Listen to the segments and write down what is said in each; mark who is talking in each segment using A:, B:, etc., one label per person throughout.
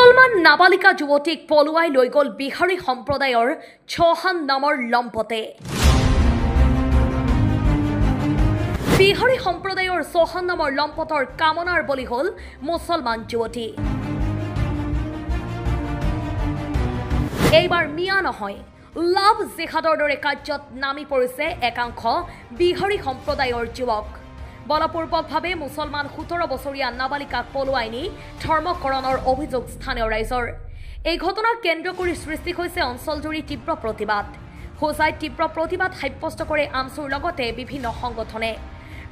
A: মুছলমান নাবালিকা যুৱতীক পলুৱাই লৈ গ'ল বিহাৰী সম্প্ৰদায়ৰ চৌহান নামৰ লম্পটে। বিহাৰী সম্প্ৰদায়ৰ চৌহান নামৰ লম্পটৰ কামনাৰ বলি হ'ল মুছলমান যুৱতী। এইবাৰ মিয়া নহয়, লাভ জিহাদৰ দৰে কাৰ্যত নামি পৰিছে একাংশ বিহাৰী সম্প্ৰদায়ৰ যুৱক। বলপূৰ্বকভাৱে মুছলমান 17 বছৰীয়া নাবালিকাক পলুৱাই নি ধৰ্মকৰণৰ অভিযোগ স্থানীয় ৰাইজৰ। এই ঘটনাক কেন্দ্ৰ কৰি সৃষ্টি হৈছে অঞ্চলজুৰি তীব্ৰ প্ৰতিবাদ। হোজাইত তীব্ৰ প্ৰতিবাদ সাব্যস্ত কৰে আমচুৰ লগতে বিভিন্ন সংগঠনে।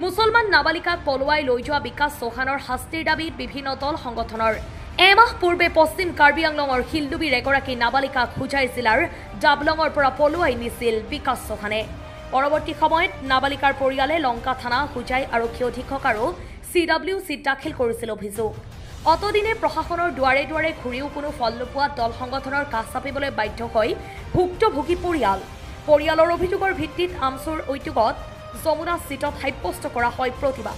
A: মুছলমান নাবালিকাক পলুৱাই লৈ যোৱা বিকাশ চৌহানৰ শাস্তিৰ দাবীত বিভিন্ন দল সংগঠনৰ। এমাহ পূৰ্বে পশ্চিম কাৰ্বি আংলঙৰ শিলডুবিৰ এগৰাকী নাবালিকাক হোজাই জিলাৰ ডাবলঙৰ পৰা পলুৱাই নিছিল বিকাশ চৌহানে। পৰৱৰ্তী সময়ত নাবালিকাৰ পৰিয়ালে লংকা থানা, হোজাই আৰক্ষী অধীক্ষক আৰু CWCত দাখিল কৰিছিল অভিযোগ। অতদিনে প্ৰশাসনৰ দুৱাৰে দুৱাৰে ঘূৰিও কোনো ফল নোপোৱা দল সংগঠনৰ কাষ চাপিবলৈ বাধ্য হয় ভুক্তভোগী পৰিয়ালৰ অভিযোগৰ ভিত্তিত আমচুৰ উদ্যোগত যমুনা ষ্ট্ৰীটত সাব্যস্ত কৰা হয় প্ৰতিবাদ।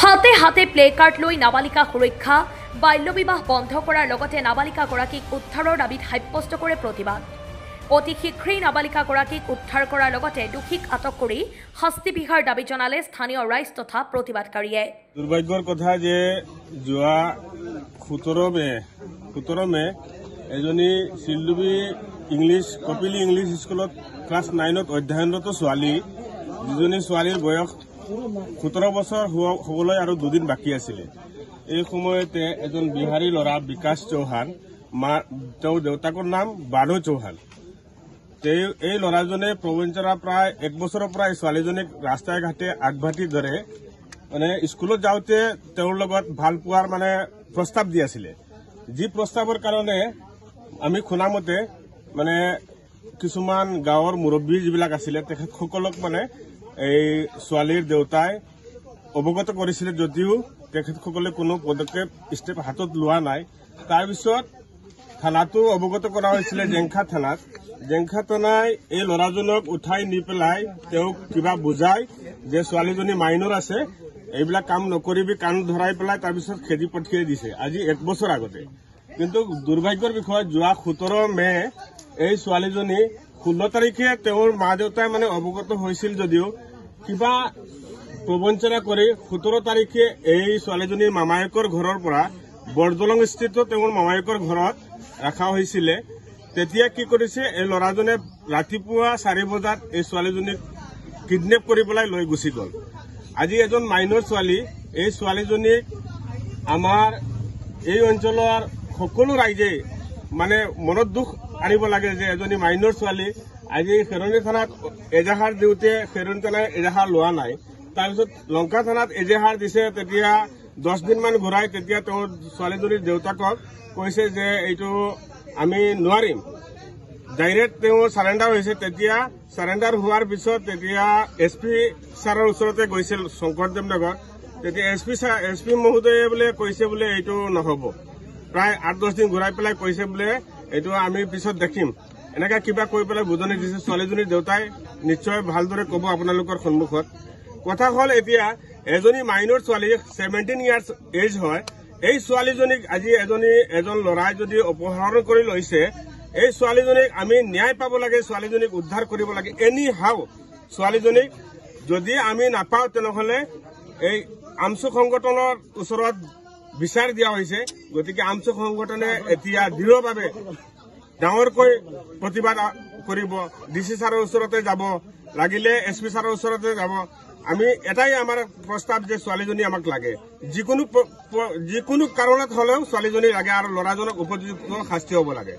A: হাতে হাতে প্লে কাৰ্ড লৈ নাবালিকা সুৰক্ষা, বাল্য বিবাহ বন্ধ কৰাৰ লগতে নাবালিকাগৰাকীক উদ্ধাৰৰ দাবীত সাব্যস্ত কৰে প্ৰতিবাদ। অতি শীঘ্ৰেই নাবালিকাগৰাকীক উদ্ধাৰ কৰাৰ লগতে দোষীক আটক কৰি শাস্তি বিহাৰ দাবী জনালে স্থানীয় ৰাইজ তথা প্ৰতিবাদকাৰীয়ে।
B: দুৰ্ভাগ্যৰ কথা যে যোৱা 17 মে এজনী শিলডুবি কপিলি ইংলিছ স্কুলত ক্লাছ 9ত অধ্যয়নৰত ছোৱালী, যিজনী ছোৱালীৰ বয়স 17 বছৰ হ'বলৈ আৰু 2 দিন বাকী আছিলে। এই সময়তে এজন বিহাৰী ল'ৰা বিকাশ চৌহান, তেওঁৰ দেউতাকৰ নাম বানু চৌহান, এই ল'ৰাজনে প্ৰবঞ্চনাৰ প্ৰায় 1 বছৰৰ পৰা এই ছোৱালীজনীক ৰাস্তাই ঘাটে আগভাতি ধৰে স্কুলত যাওঁতে তেওঁৰ লগত ভাল পোৱাৰ প্ৰস্তাৱ দি আছিলে। যি প্ৰস্তাৱৰ কাৰণে আমি শুনামতে কিছুমান গাঁৱৰ মুৰব্বী যিবিলাক আছিলে তেখেতসকলক এই ছোৱালীৰ দেউতাই অৱগত কৰিছিলে, যদিও তেখেতসকলে কোনো পদক্ষেপ ষ্টেপ হাতত লোৱা নাই। তাৰপিছত থানাতো অৱগত কৰা হৈছিলে জেংখা থানাই এই ল'ৰাজনক উঠাই নি পেলাই তেওঁক কিবা বুজাই যে ছোৱালীজনী মাইনৰ আছে, এইবিলাক কাম নকৰিবি, কাণ ধৰাই পেলাই তাৰপিছত খেদি পঠিয়াই দিছে আজি 1 বছৰ আগতে। কিন্তু দুৰ্ভাগ্যৰ বিষয় যোৱা 17 মে এই ছোৱালীজনী 16 তাৰিখে তেওঁৰ মা দেউতাই অৱগত হৈছিল যদিও কিবা প্ৰবঞ্চনা কৰি 17 তাৰিখে এই ছোৱালীজনীৰ মামায়েকৰ ঘৰৰ পৰা বৰদলং স্থিত তেওঁৰ মামায়েকৰ ঘৰত ৰখা হৈছিলে। তেতিয়া কি কৰিছে, এই ল'ৰাজনে ৰাতিপুৱা 4 বজাত এই ছোৱালীজনীক কিডনেপ কৰি পেলাই লৈ গুচি গ'ল। আজি এজন মাইনৰ ছোৱালী, এই ছোৱালীজনীক আমাৰ এই অঞ্চলৰ সকলো ৰাইজে মনত দুখ আনিব লাগে যে এজনী মাইনৰ ছোৱালী আজি খেৰণী থানাত এজাহাৰ দিওঁতে খেৰণী থানাই এজাহাৰ লোৱা নাই। তাৰপিছত লংকা থানাত এজাহাৰ দিছে, তেতিয়া 10 দিনমান ঘূৰাই তেতিয়া তেওঁৰ ছোৱালীজনীৰ দেউতাকক কৈছে যে এইটো আমি নোৱাৰিম, ডাইৰেক্ট তেওঁ চাৰেণ্ডাৰ হৈছে। তেতিয়া চাৰেণ্ডাৰ হোৱাৰ পিছত তেতিয়া SP ছাৰৰ ওচৰতে গৈছিল শংকৰদেৱ নগৰ। তেতিয়া SP মহোদয়ে বোলে কৈছে বোলে এইটো নহ'ব, প্ৰায় 8-10 দিন ঘূৰাই পেলাই কৈছে বোলে এইটো আমি পিছত দেখিম, এনেকৈ কিবা কৈ পেলাই বুজনি দিছে। ছোৱালীজনীৰ দেউতাই নিশ্চয় ভালদৰে ক'ব আপোনালোকৰ সন্মুখত। কথা হ'ল এতিয়া এজনী মাইনৰ ছোৱালী 17 ইয়াৰ্ছ এজ হয়, এই ছোৱালীজনীক আজি এজন ল'ৰাই যদি অপহৰণ কৰি লৈছে, এই ছোৱালীজনীক আমি ন্যায় পাব লাগে, ছোৱালীজনীক উদ্ধাৰ কৰিব লাগে। এনি হাও ছোৱালীজনীক যদি আমি নাপাওঁ তেনেহ'লে এই আমচু সংগঠনৰ ওচৰত বিচাৰ দিয়া হৈছে। গতিকে আমচু সংগঠনে এতিয়া দৃঢ়ভাৱে ডাঙৰকৈ প্ৰতিবাদ কৰিব, DC ছাৰৰ ওচৰতে যাব, লাগিলে SP ছাৰৰ ওচৰতে যাব। আমি এটাই আমাৰ প্ৰস্তাৱ যে ছোৱালীজনী আমাক লাগে, যিকোনো কাৰণত হলেও ছোৱালীজনী লাগে আৰু ল'ৰাজনক উপযুক্ত শাস্তি হ'ব লাগে।